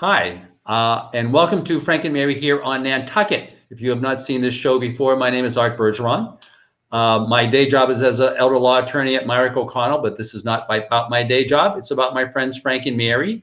Hi, and welcome to Frank and Mary here on Nantucket. If you have not seen this show before, my name is Art Bergeron. My day job is as an elder law attorney at Myrick O'Connell, but this is not about my day job. It's about my friends Frank and Mary,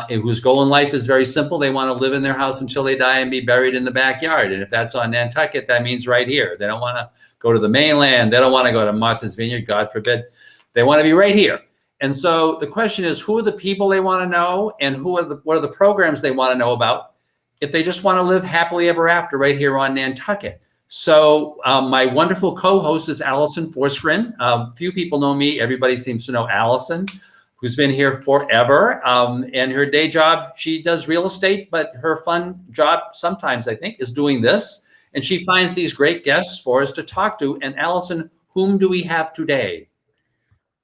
whose goal in life is very simple. They want to live in their house until they die and be buried in the backyard. And if that's on Nantucket, that means right here. They don't want to go to the mainland. They don't want to go to Martha's Vineyard, God forbid. They want to be right here. And so the question is, who are the people they want to know, and what are the programs they want to know about if they just want to live happily ever after right here on Nantucket? So my wonderful co-host is Alison Forsgren. Few people know me. Everybody seems to know Alison, who's been here forever. And her day job, she does real estate, but her fun job sometimes, I think, is doing this. And she finds these great guests for us to talk to. And Alison, whom do we have today?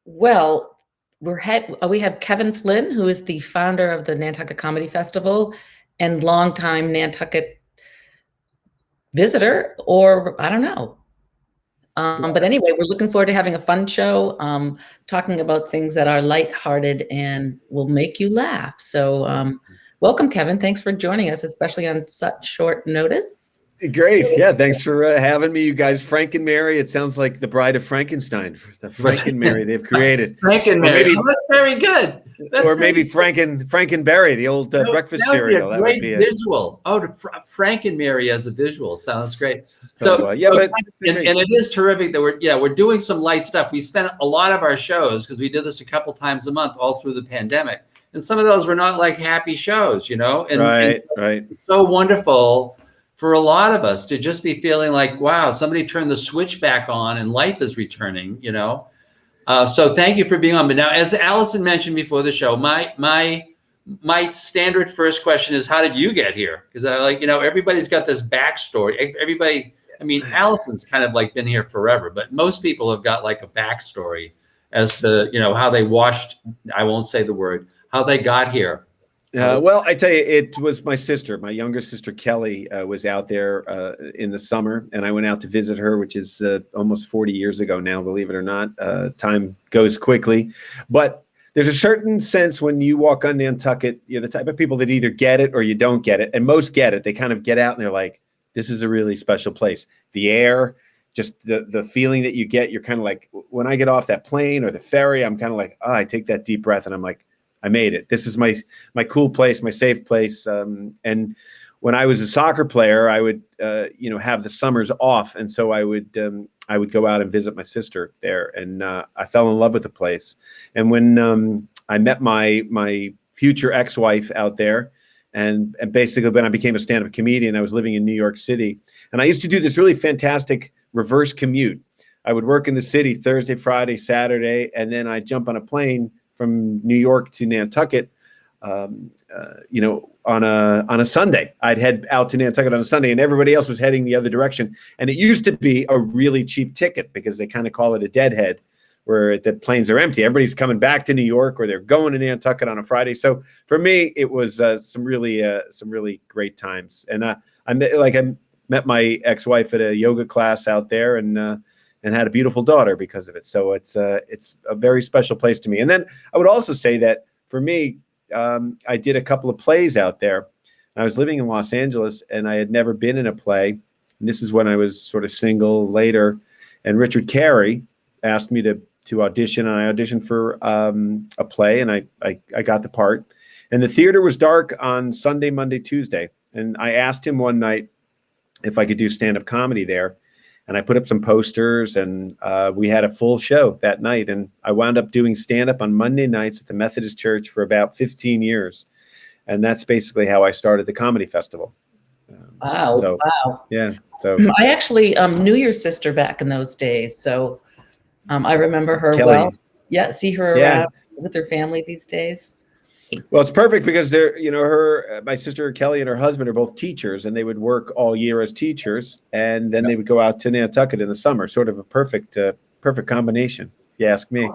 Well, we have Kevin Flynn, who is the founder of the Nantucket Comedy Festival and longtime Nantucket visitor, or I don't know. But anyway, we're looking forward to having a fun show, talking about things that are lighthearted and will make you laugh. So welcome, Kevin. Thanks for joining us, especially on such short notice. Great. Yeah. Thanks for having me, you guys. Frank and Mary. It sounds like the Bride of Frankenstein, the Frank and Mary they've created. Frank and Mary. Maybe, that's very good. Maybe Frank and Barry, the old breakfast cereal. That would be a visual. Frank and Mary as a visual sounds great. But it is terrific that we're doing some light stuff. We spent a lot of our shows, because we did this a couple times a month all through the pandemic, and some of those were not like happy shows, And right. It's so wonderful for a lot of us to just be feeling like, wow, somebody turned the switch back on and life is returning, So thank you for being on. But now, as Alison mentioned before the show, my standard first question is, how did you get here? Because everybody's got this backstory. Alison's kind of like been here forever, but most people have got like a backstory as to, how they I won't say the word, how they got here. Well, I tell you, it was my sister, my younger sister, Kelly, was out there in the summer, and I went out to visit her, which is almost 40 years ago now, believe it or not. Time goes quickly, but there's a certain sense when you walk on Nantucket, you're the type of people that either get it or you don't get it, and most get it. They kind of get out and they're like, this is a really special place. The air, just the feeling that you get, you're kind of like, when I get off that plane or the ferry, I'm kind of like, I take that deep breath and I'm like, I made it. This is my cool place, my safe place. And when I was a soccer player, I would, have the summers off. And so I would go out and visit my sister there. And I fell in love with the place. And when I met my future ex-wife out there, and basically when I became a stand-up comedian, I was living in New York City. And I used to do this really fantastic reverse commute. I would work in the city Thursday, Friday, Saturday, and then I'd jump on a plane from New York to Nantucket, on a Sunday. I'd head out to Nantucket on a Sunday, and everybody else was heading the other direction. And it used to be a really cheap ticket because they kind of call it a deadhead, where the planes are empty. Everybody's coming back to New York, or they're going to Nantucket on a Friday. So for me, it was some really great times. And I met my ex-wife at a yoga class out there, and had a beautiful daughter because of it. So it's a very special place to me. And then I would also say that for me, I did a couple of plays out there. I was living in Los Angeles, and I had never been in a play. And this is when I was sort of single later. And Richard Carey asked me to audition, and I auditioned for a play, and I got the part. And the theater was dark on Sunday, Monday, Tuesday. And I asked him one night if I could do stand-up comedy there. And I put up some posters, and we had a full show that night. And I wound up doing stand-up on Monday nights at the Methodist Church for about 15 years. And that's basically how I started the comedy festival. Wow. Yeah. So I actually knew your sister back in those days. So I remember her Kelly. well. Yeah, see her around with her family these days. Well, it's perfect because my sister Kelly and her husband are both teachers, and they would work all year as teachers, and then they would go out to Nantucket in the summer. Sort of a perfect combination, if you ask me.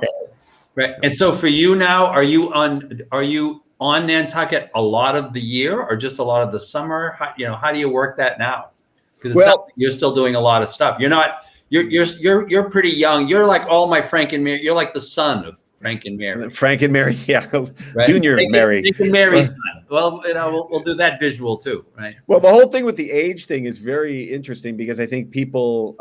Right. And so for you now, are you on Nantucket a lot of the year, or just a lot of the summer? How do you work that now? Because you're still doing a lot of stuff. You're not. You're pretty young. You're like all my Frank and Mary. You're like the son of Frank and Mary. Frank and Mary, yeah. Right? Junior Mary. Frank and Mary's son. Well, we'll do that visual too, right? Well, the whole thing with the age thing is very interesting because I think people,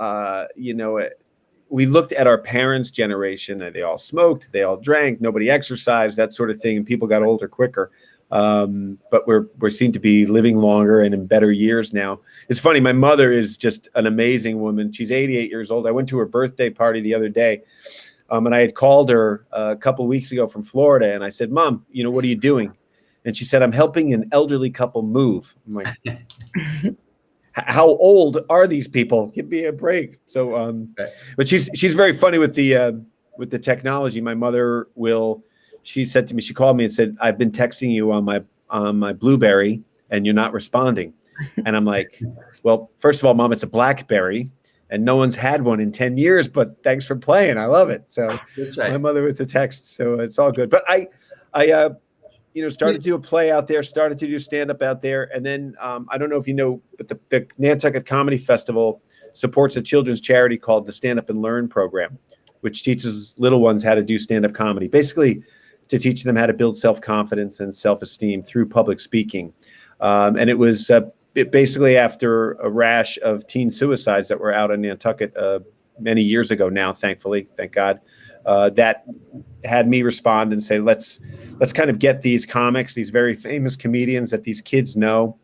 we looked at our parents' generation and they all smoked, they all drank, nobody exercised, that sort of thing, and people got older quicker. But we seem to be living longer and in better years now. It's funny. My mother is just an amazing woman. She's 88 years old. I went to her birthday party the other day, and I had called her a couple of weeks ago from Florida, and I said, "Mom, what are you doing?" And she said, "I'm helping an elderly couple move." I'm like, "How old are these people? Give me a break." So, but she's very funny with the technology. My mother will. She said to me, she called me and said, "I've been texting you on my BlueBerry and you're not responding." And I'm like, "Well, first of all, Mom, it's a BlackBerry and no one's had one in 10 years, but thanks for playing. I love it." So that's right. My mother with the text. So it's all good. But I started to do a play out there, started to do stand-up out there. And then I don't know if you know, but the Nantucket Comedy Festival supports a children's charity called the Stand Up and Learn program, which teaches little ones how to do stand-up comedy. Basically, to teach them how to build self-confidence and self-esteem through public speaking. And it was basically after a rash of teen suicides that were out in Nantucket many years ago now, thankfully, thank God, that had me respond and say, let's kind of get these comics, these very famous comedians that these kids know,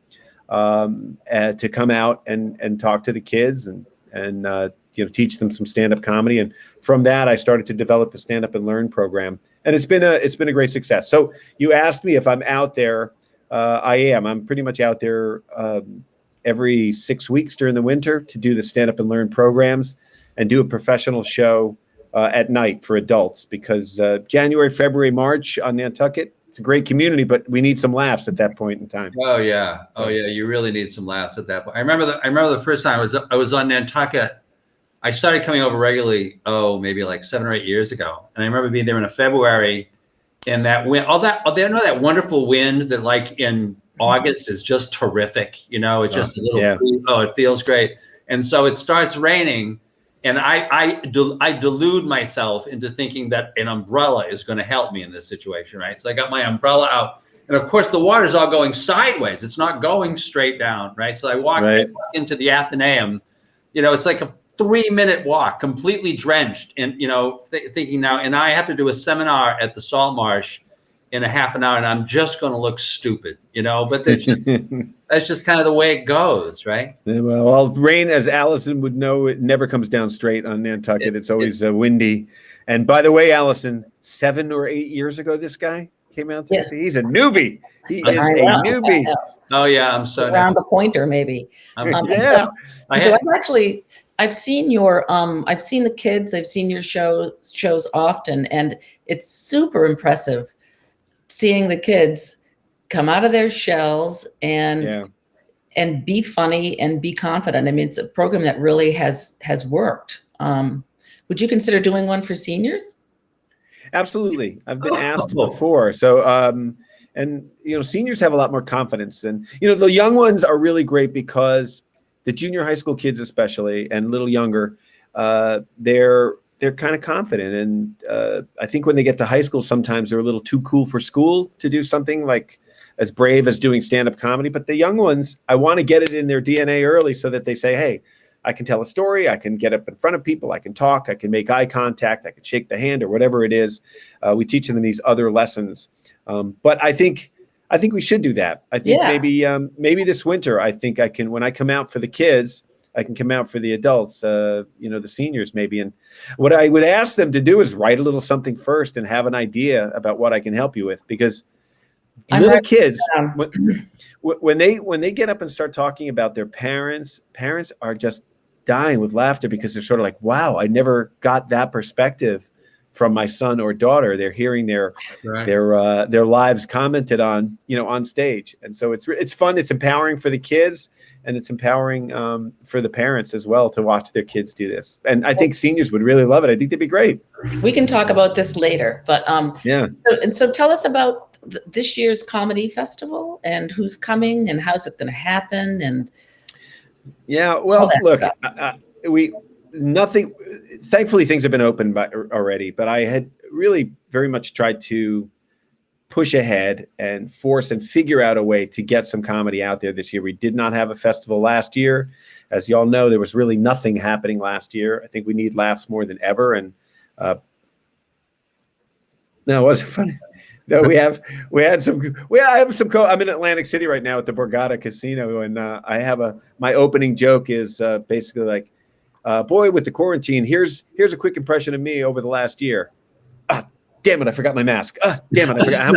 to come out and talk to the kids and teach them some stand-up comedy. And from that, I started to develop the Stand Up and Learn program. And it's been a great success. So you asked me if I'm out there. I am. I'm pretty much out there every 6 weeks during the winter to do the Stand Up and Learn programs and do a professional show at night for adults, because January, February, March on Nantucket, it's a great community, but we need some laughs at that point in time. Oh yeah. Oh yeah. You really need some laughs at that point. I remember the first time I was on Nantucket. I started coming over regularly, maybe like 7 or 8 years ago. And I remember being there in February, and that wind, that wonderful wind that like in August is just terrific. It's just a little, it feels great. And so it starts raining, and I delude myself into thinking that an umbrella is going to help me in this situation, right? So I got my umbrella out, and of course the water's all going sideways. It's not going straight down, right? So I walk into the Athenaeum. It's like a 3-minute walk, completely drenched, and thinking now, and I have to do a seminar at the Salt Marsh in a half an hour, and I'm just going to look stupid, but that's just kind of the way it goes, right? Yeah, well, rain, as Alison would know, it never comes down straight on Nantucket. It's always windy. And by the way, Alison, 7 or 8 years ago, this guy came out. He's a newbie. He is a newbie. Oh yeah, I'm so around the pointer, maybe. Yeah. I've seen I've seen the kids, I've seen your shows often, and it's super impressive seeing the kids come out of their shells and be funny and be confident. I mean, it's a program that really has worked. Would you consider doing one for seniors? Absolutely. I've been asked before. So, and seniors have a lot more confidence than, the young ones are really great because the junior high school kids, especially, and a little younger, they're kind of confident. And I think when they get to high school, sometimes they're a little too cool for school to do something like as brave as doing stand-up comedy. But the young ones, I want to get it in their DNA early so that they say, hey, I can tell a story, I can get up in front of people, I can talk, I can make eye contact, I can shake the hand or whatever it is. We teach them these other lessons. But I think we should do that. I think maybe this winter, I think I can, when I come out for the kids, I can come out for the adults, the seniors maybe. And what I would ask them to do is write a little something first and have an idea about what I can help you with, because little kids, when they get up and start talking about their parents are just dying with laughter, because they're sort of like, wow, I never got that perspective from my son or daughter. They're hearing their lives commented on, on stage. And so it's fun. It's empowering for the kids, and it's empowering for the parents as well to watch their kids do this. And I think seniors would really love it. I think they'd be great. We can talk about this later, but So tell us about this year's comedy festival and who's coming and how's it going to happen. And well, look, thankfully things have been opened already, but I had really very much tried to push ahead and force and figure out a way to get some comedy out there this year. We did not have a festival last year. As you all know, there was really nothing happening last year. I think we need laughs more than ever. And no, it wasn't funny. No, I have some, I'm in Atlantic City right now at the Borgata Casino. And I have my opening joke is basically like, boy, with the quarantine, here's a quick impression of me over the last year. Damn it, I forgot my mask. Damn it, I forgot.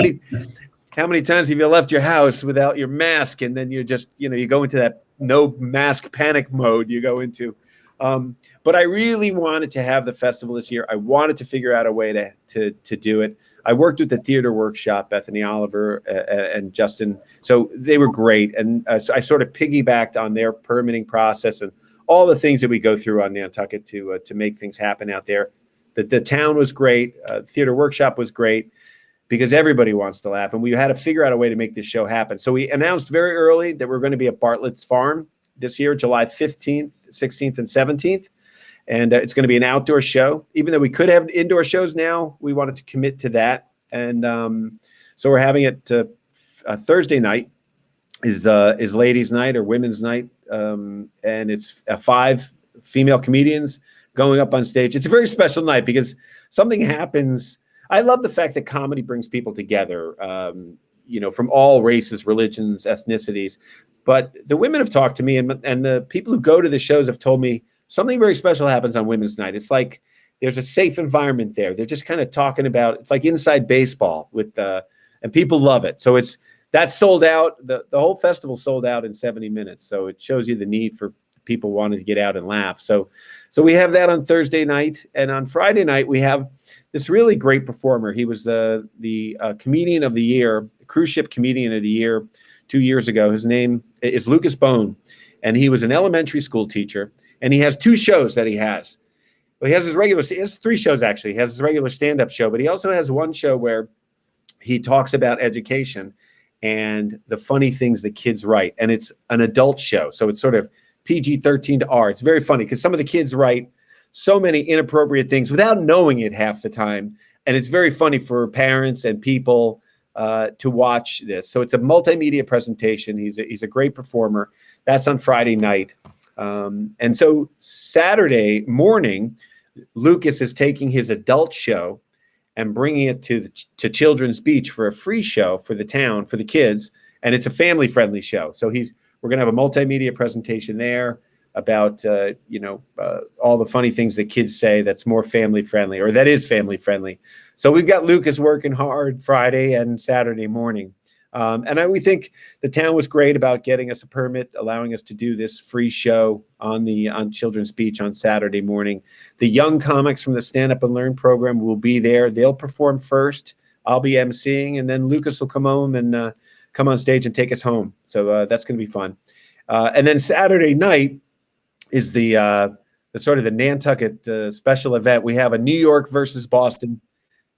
How many times have you left your house without your mask? And then you just, you go into that no mask panic mode you go into. But I really wanted to have the festival this year. I wanted to figure out a way to do it. I worked with the theater workshop, Bethany Oliver and Justin. So they were great. And so I sort of piggybacked on their permitting process and all the things that we go through on Nantucket to make things happen out there. The town was great. Theater workshop was great because everybody wants to laugh. And we had to figure out a way to make this show happen. So we announced very early that we're going to be at Bartlett's Farm this year, July 15th, 16th, and 17th. And it's going to be an outdoor show. Even though we could have indoor shows now, we wanted to commit to that. And so we're having it Thursday night is ladies' night or women's night. And it's 5 female comedians going up on stage. It's a very special night because something happens. I love the fact that comedy brings people together, from all races, religions, ethnicities. But the women have talked to me, and the people who go to the shows have told me something very special happens on Women's Night. It's like there's a safe environment there. They're just kind of talking about, it's like inside baseball and people love it. So that's sold out. The whole festival sold out in 70 minutes. So it shows you the need for people wanting to get out and laugh. So we have that on Thursday night. And on Friday night, we have this really great performer. He was the comedian of the year, cruise ship comedian of the year 2 years ago. His name is Lucas Bone. And he was an elementary school teacher. And he has 2 shows that he has. Well, he has 3 shows, actually. He has his regular stand-up show, but he also has one show where he talks about education and the funny things that kids write. And it's an adult show. So it's sort of PG-13 to R. It's very funny because some of the kids write so many inappropriate things without knowing it half the time. And it's very funny for parents and people to watch this. So it's a multimedia presentation. He's a great performer. That's on Friday night. And so Saturday morning, Lucas is taking his adult show and bringing it to Children's Beach for a free show for the town, for the kids. And it's a family-friendly show. So we're going to have a multimedia presentation there about, all the funny things that kids say that's more family-friendly, or that is family-friendly. So we've got Lucas working hard Friday and Saturday morning. And we think the town was great about getting us a permit, allowing us to do this free show on Children's Beach on Saturday morning. The young comics from the Stand Up and Learn program will be there. They'll perform first. I'll be emceeing, and then Lucas will come home and come on stage and take us home. So that's going to be fun. And then Saturday night is the sort of the Nantucket special event. We have a New York versus Boston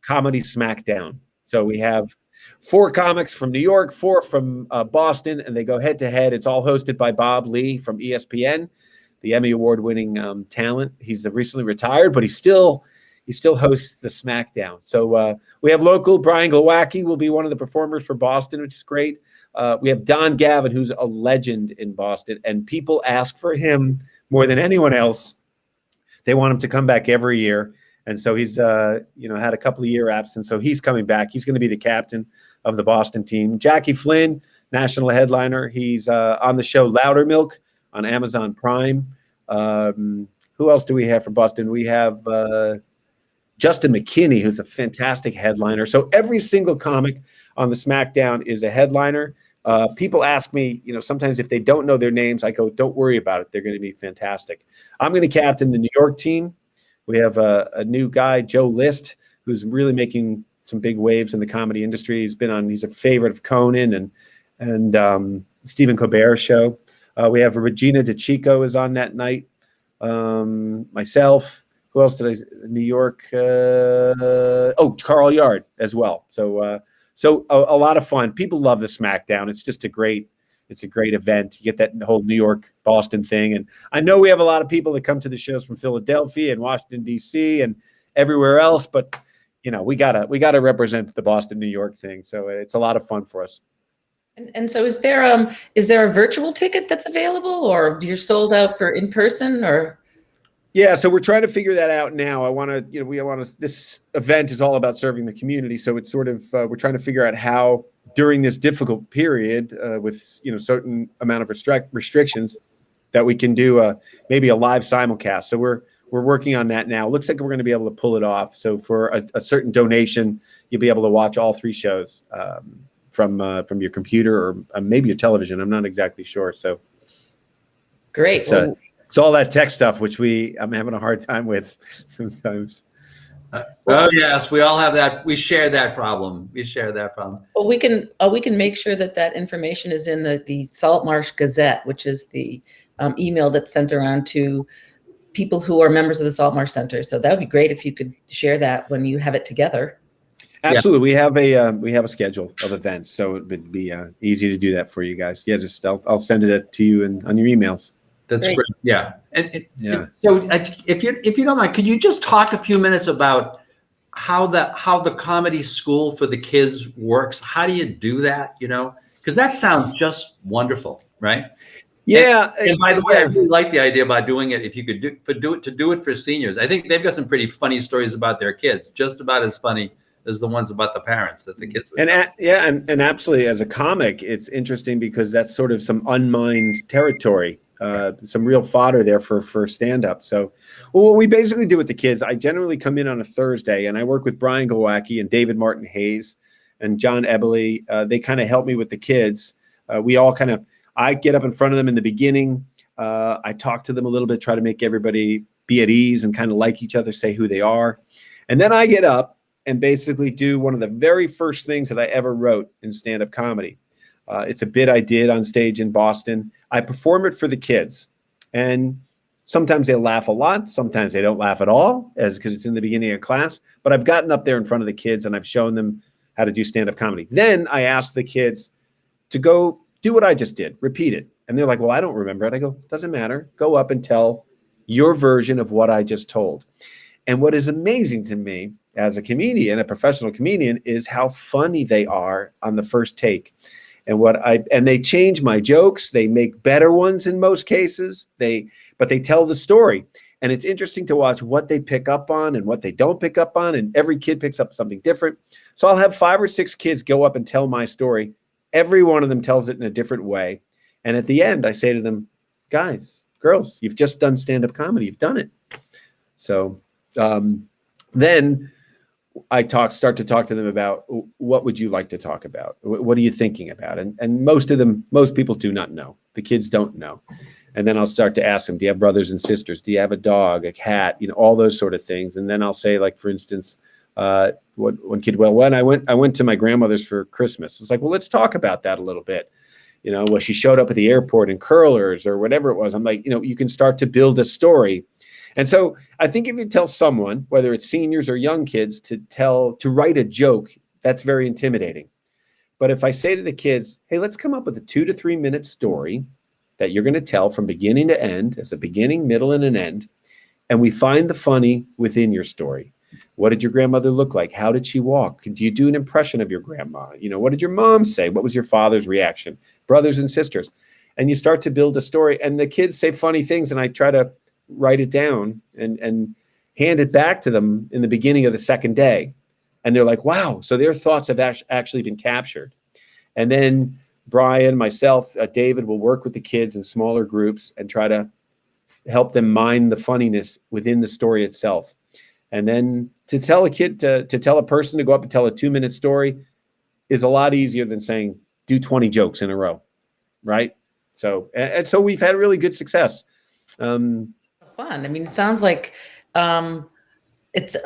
comedy smackdown. So we have 4 comics from New York, 4 from Boston, and they go head to head. It's all hosted by Bob Lee from ESPN, the Emmy Award-winning talent. He's recently retired, but he still hosts the SmackDown. So we have local Brian Glowacki will be one of the performers for Boston, which is great. We have Don Gavin, who's a legend in Boston, and people ask for him more than anyone else. They want him to come back every year. And so he's, had a couple of year absence. So he's coming back. He's going to be the captain of the Boston team. Jackie Flynn, national headliner. He's on the show Loudermilk on Amazon Prime. Who else do we have for Boston? We have Justin McKinney, who's a fantastic headliner. So every single comic on the SmackDown is a headliner. People ask me, sometimes if they don't know their names, I go, don't worry about it. They're going to be fantastic. I'm going to captain the New York team. We have a new guy, Joe List, who's really making some big waves in the comedy industry. He's a favorite of Conan and Stephen Colbert's show. We have Regina DeChico is on that night. Myself. Who else did New York? Carl Yard as well. So a lot of fun. People love the SmackDown. It's just a great event. You get that whole New York, Boston thing. And I know we have a lot of people that come to the shows from Philadelphia and Washington, D.C. and everywhere else, but we gotta represent the Boston, New York thing. So it's a lot of fun for us. And so is there a virtual ticket that's available, or you're sold out for in person, or? Yeah, so we're trying to figure that out now. This event is all about serving the community. So it's sort of, we're trying to figure out how during this difficult period with, certain amount of restrictions that we can do maybe a live simulcast. So we're working on that now. Looks like we're going to be able to pull it off. So for a certain donation, you'll be able to watch all 3 shows from your computer or maybe your television. I'm not exactly sure. So great. It's all that tech stuff, which I'm having a hard time with sometimes. Oh yes, we all have that. We share that problem. Well, we can make sure that information is in the Saltmarsh Gazette, which is the email that's sent around to people who are members of the Saltmarsh Center. So that would be great if you could share that when you have it together. Absolutely, we have a schedule of events, so it would be easy to do that for you guys. Yeah, I'll send it to you on your emails. That's great. Yeah. So if you don't mind, could you just talk a few minutes about how the comedy school for the kids works? How do you do that? Because that sounds just wonderful, right? Yeah. And by the way, I really like the idea about doing it. If you could do it for seniors, I think they've got some pretty funny stories about their kids, just about as funny as the ones about the parents that the kids would and absolutely, as a comic, it's interesting because that's sort of some unmined territory. Some real fodder there for stand-up. So what we basically do with the kids, I generally come in on a Thursday and I work with Brian Glowacki and David Martin Hayes and John Eberly. They kind of help me with the kids. I get up in front of them in the beginning. I talk to them a little bit, try to make everybody be at ease and kind of like each other, say who they are. And then I get up and basically do one of the very first things that I ever wrote in stand-up comedy. It's a bit I did on stage in Boston. I perform it for the kids, and sometimes they laugh a lot. Sometimes they don't laugh at all, because it's in the beginning of class. But I've gotten up there in front of the kids, and I've shown them how to do stand-up comedy. Then I ask the kids to go do what I just did, repeat it. And they're like, well, I don't remember it. I go, doesn't matter. Go up and tell your version of what I just told. And what is amazing to me as a comedian, a professional comedian, is how funny they are on the first take. And they change my jokes. They make better ones in most cases. But they tell the story. And it's interesting to watch what they pick up on and what they don't pick up on. And every kid picks up something different. So I'll have 5 or 6 kids go up and tell my story. Every one of them tells it in a different way. And at the end, I say to them, guys, girls, you've just done stand-up comedy. You've done it. So then I start to talk to them about what would you like to talk about? What are you thinking about? And most people do not know. The kids don't know. And then I'll start to ask them, do you have brothers and sisters? Do you have a dog, a cat, all those sort of things. And then I'll say, like, for instance, one kid, when I went to my grandmother's for Christmas. It's like, well, let's talk about that a little bit. Well, she showed up at the airport in curlers or whatever it was. I'm like, you can start to build a story. And so I think if you tell someone, whether it's seniors or young kids, to write a joke, that's very intimidating. But if I say to the kids, hey, let's come up with a 2 to 3 minute story that you're going to tell from beginning to end, as a beginning, middle, and an end, and we find the funny within your story. What did your grandmother look like? How did she walk? Do you do an impression of your grandma? What did your mom say? What was your father's reaction? Brothers and sisters. And you start to build a story, and the kids say funny things, and I try to write it down and hand it back to them in the beginning of the second day. And they're like, wow. So their thoughts have actually been captured. And then Brian, myself, David will work with the kids in smaller groups and try to help them mine the funniness within the story itself. And then to tell a kid, to tell a person to go up and tell a 2-minute story is a lot easier than saying, do 20 jokes in a row. Right. So, and so we've had really good success. Fun. I mean, it sounds like I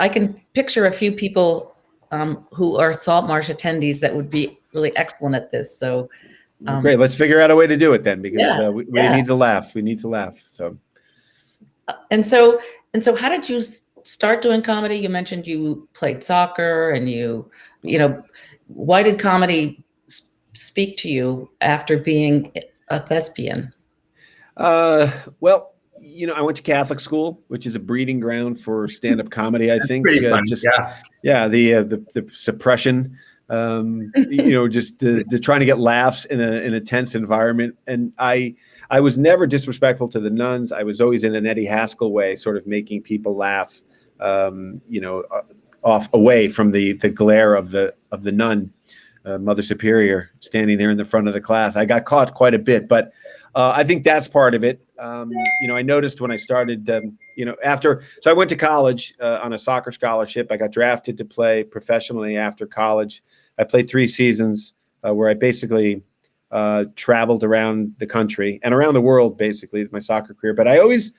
can picture a few people who are Saltmarsh attendees that would be really excellent at this. So great. Let's figure out a way to do it then, because we need to laugh. We need to laugh. So and so how did you start doing comedy? You mentioned you played soccer, and why did comedy speak to you after being a thespian? Well, I went to Catholic school, which is a breeding ground for stand-up comedy. I think Pretty funny. The suppression, just the trying to get laughs in a tense environment. And I was never disrespectful to the nuns. I was always in an Eddie Haskell way, sort of making people laugh, off away from the glare of the nun, Mother Superior, standing there in the front of the class. I got caught quite a bit, but I think that's part of it. I noticed when I started, so I went to college on a soccer scholarship. I got drafted to play professionally after college. I played 3 seasons where I basically traveled around the country and around the world, basically, with my soccer career. But I always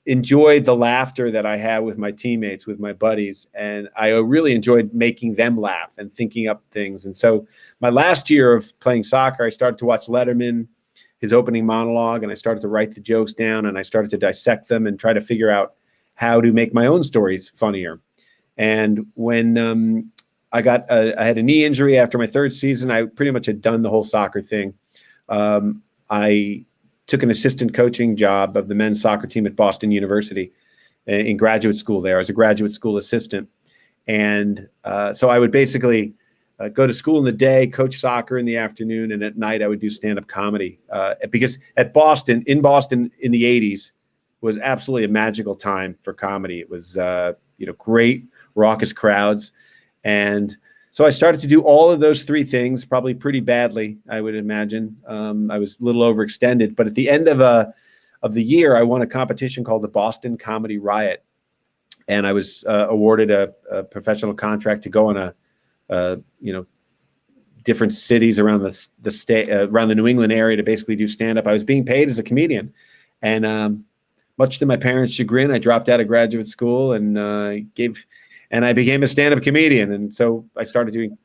enjoyed the laughter that I had with my teammates, with my buddies. And I really enjoyed making them laugh and thinking up things. And so my last year of playing soccer, I started to watch Letterman, his opening monologue, and I started to write the jokes down, and I started to dissect them and try to figure out how to make my own stories funnier. And when I had a knee injury after my 3rd season, I pretty much had done the whole soccer thing. I took an assistant coaching job of the men's soccer team at Boston University in graduate school there. I was a graduate school assistant. And so I would basically go to school in the day, coach soccer in the afternoon, and at night I would do stand-up comedy. Because in Boston in the 80s was absolutely a magical time for comedy. It was great, raucous crowds. And so I started to do all of those 3 things, probably pretty badly, I would imagine. I was a little overextended, but at the end of the year, I won a competition called the Boston Comedy Riot. And I was awarded a professional contract to go on different cities around the state, around the New England area, to basically do stand-up. I was being paid as a comedian. And much to my parents' chagrin, I dropped out of graduate school and I became a stand-up comedian. And so I started doing,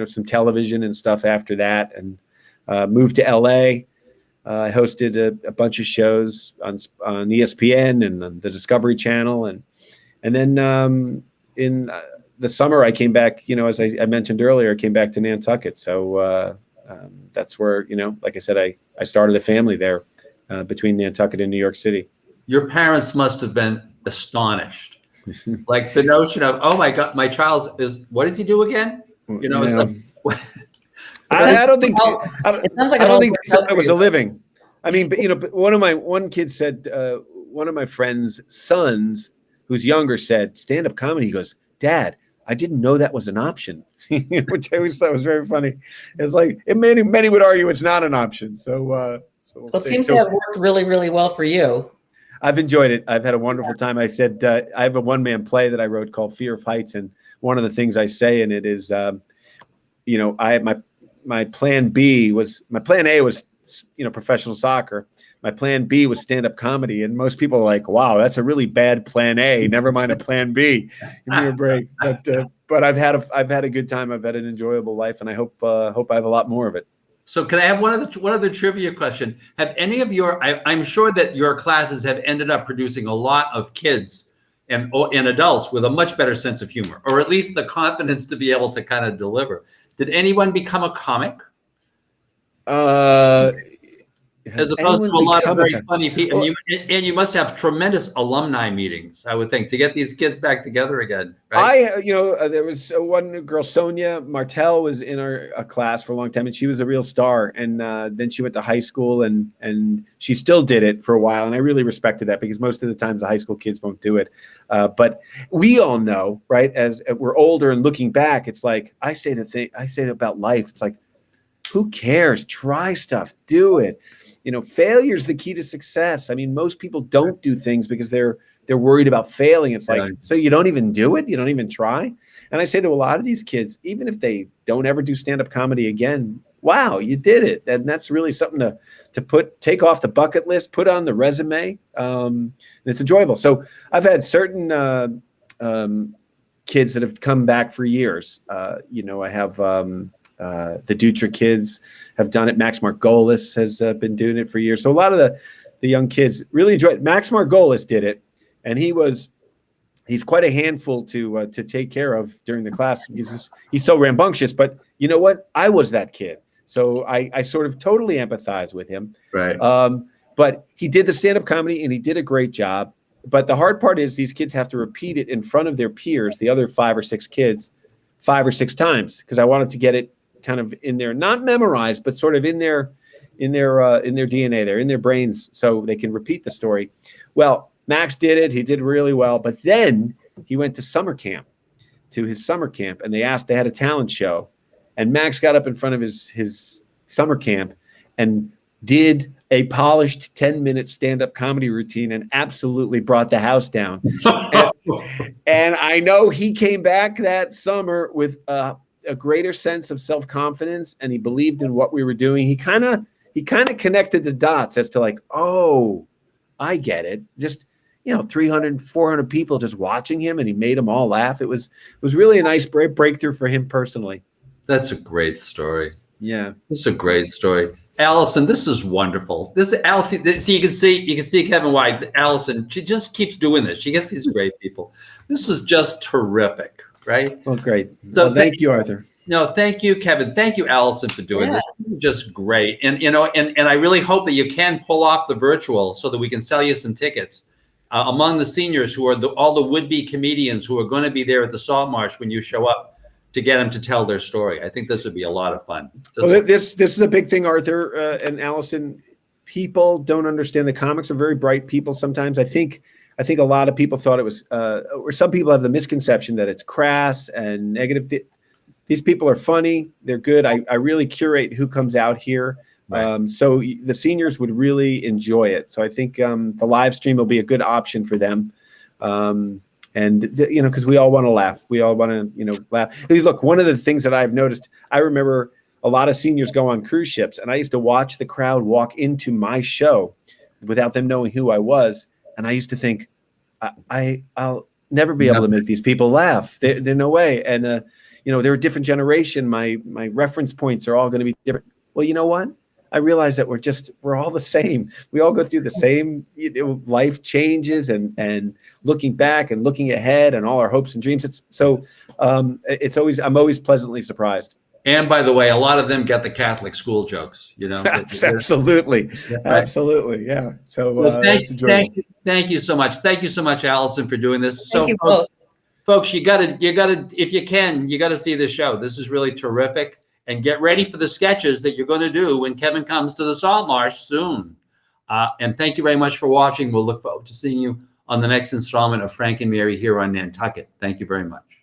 some television and stuff after that, and moved to LA. I hosted a bunch of shows on ESPN and on the Discovery Channel. And then in the summer I came back, as I mentioned earlier, I came back to Nantucket. So that's where, like I said, I started a family there between Nantucket and New York City. Your parents must have been astonished. Like the notion of, oh my God, my child what does he do again? It's like, I don't think it sounds like that was a living. I mean, but one kid said, one of my friend's sons, who's younger, said stand-up comedy. He goes, "Dad, I didn't know that was an option," which I always thought was very funny. It's like, many would argue it's not an option. So it seems to have worked really, really well for you. I've enjoyed it. I've had a wonderful time. I said, I have a one-man play that I wrote called Fear of Heights. And one of the things I say in it is, my plan A was, professional soccer. My plan B was stand-up comedy. And most people are like, wow, that's a really bad plan A. Never mind a plan B. Give me a break. But I've had a good time. I've had an enjoyable life, and I hope I have a lot more of it. So can I have one other trivia question? Have any of I'm sure that your classes have ended up producing a lot of kids and adults with a much better sense of humor, or at least the confidence to be able to kind of deliver. Did anyone become a comic? As opposed to a lot of very funny people. Well, and you must have tremendous alumni meetings, I would think, to get these kids back together again. Right? There was one girl, Sonia Martel, was in our class for a long time, and she was a real star. And then she went to high school, and she still did it for a while. And I really respected that, because most of the times the high school kids won't do it. But we all know, right, as we're older and looking back, it's like I say about life. It's like, who cares? Try stuff, do it. Failure is the key to success. I mean, most people don't do things because they're worried about failing. It's like, so you don't even do it? You don't even try? And I say to a lot of these kids, even if they don't ever do stand-up comedy again, wow, you did it. And that's really something to take off the bucket list, put on the resume. And it's enjoyable. So I've had certain kids that have come back for years. I have the Dutra kids have done it. Max Margolis has been doing it for years. So a lot of the young kids really enjoy it. Max Margolis did it, and he's quite a handful to take care of during the class because he's so rambunctious. But you know what? I was that kid, so I sort of totally empathize with him. Right. But he did the stand-up comedy and he did a great job. But the hard part is these kids have to repeat it in front of their peers, the other 5 or 6 kids, 5 or 6 times, because I wanted to get it kind of in there, not memorized, but sort of in their DNA, they're in their brains, so they can repeat the story. Well, Max did it. He did really well. But then he went to his summer camp, and they had a talent show, and Max got up in front of his summer camp and did a polished 10-minute stand-up comedy routine and absolutely brought the house down. And I know he came back that summer with a greater sense of self-confidence, and he believed in what we were doing. He kind of connected the dots as to like, oh, I get it. Just, 300, 400 people just watching him, and he made them all laugh. It was really a nice breakthrough for him personally. That's a great story. Yeah. It's a great story. Alison, this is wonderful. This is Alison. So you can see Kevin White. Alison, she just keeps doing this. She gets these great people. This was just terrific, right? Well, great. So well, thank you, Arthur. No, thank you, Kevin. Thank you, Alison, for doing this. Just great. And and I really hope that you can pull off the virtual so that we can sell you some tickets among the seniors who are all the would-be comedians who are going to be there at the Salt Marsh when you show up, to get them to tell their story. I think this would be a lot of fun. Well, this is a big thing, Arthur and Alison. People don't understand the comics are very bright people sometimes. I think a lot of people thought it was, or some people have the misconception that it's crass and negative. These people are funny. They're good. I really curate who comes out here. Right. So the seniors would really enjoy it. So I think the live stream will be a good option for them. And because we all want to laugh. We all want to, laugh. Hey, look, one of the things that I've noticed, I remember a lot of seniors go on cruise ships, and I used to watch the crowd walk into my show without them knowing who I was. And I used to think, I'll never be able to make these people laugh. There's no way. And, they're a different generation. My reference points are all going to be different. Well, you know what? I realize that we're all the same. We all go through the same life changes and looking back and looking ahead and all our hopes and dreams. I'm always pleasantly surprised. And by the way, a lot of them get the Catholic school jokes, Absolutely. Right. Absolutely. Yeah. So thank you so much. Thank you so much, Alison, for doing this. Thank you both. Folks, you gotta, if you can, you gotta see this show. This is really terrific. And get ready for the sketches that you're going to do when Kevin comes to the Salt Marsh soon. And thank you very much for watching. We'll look forward to seeing you on the next installment of Frank and Mary here on Nantucket. Thank you very much.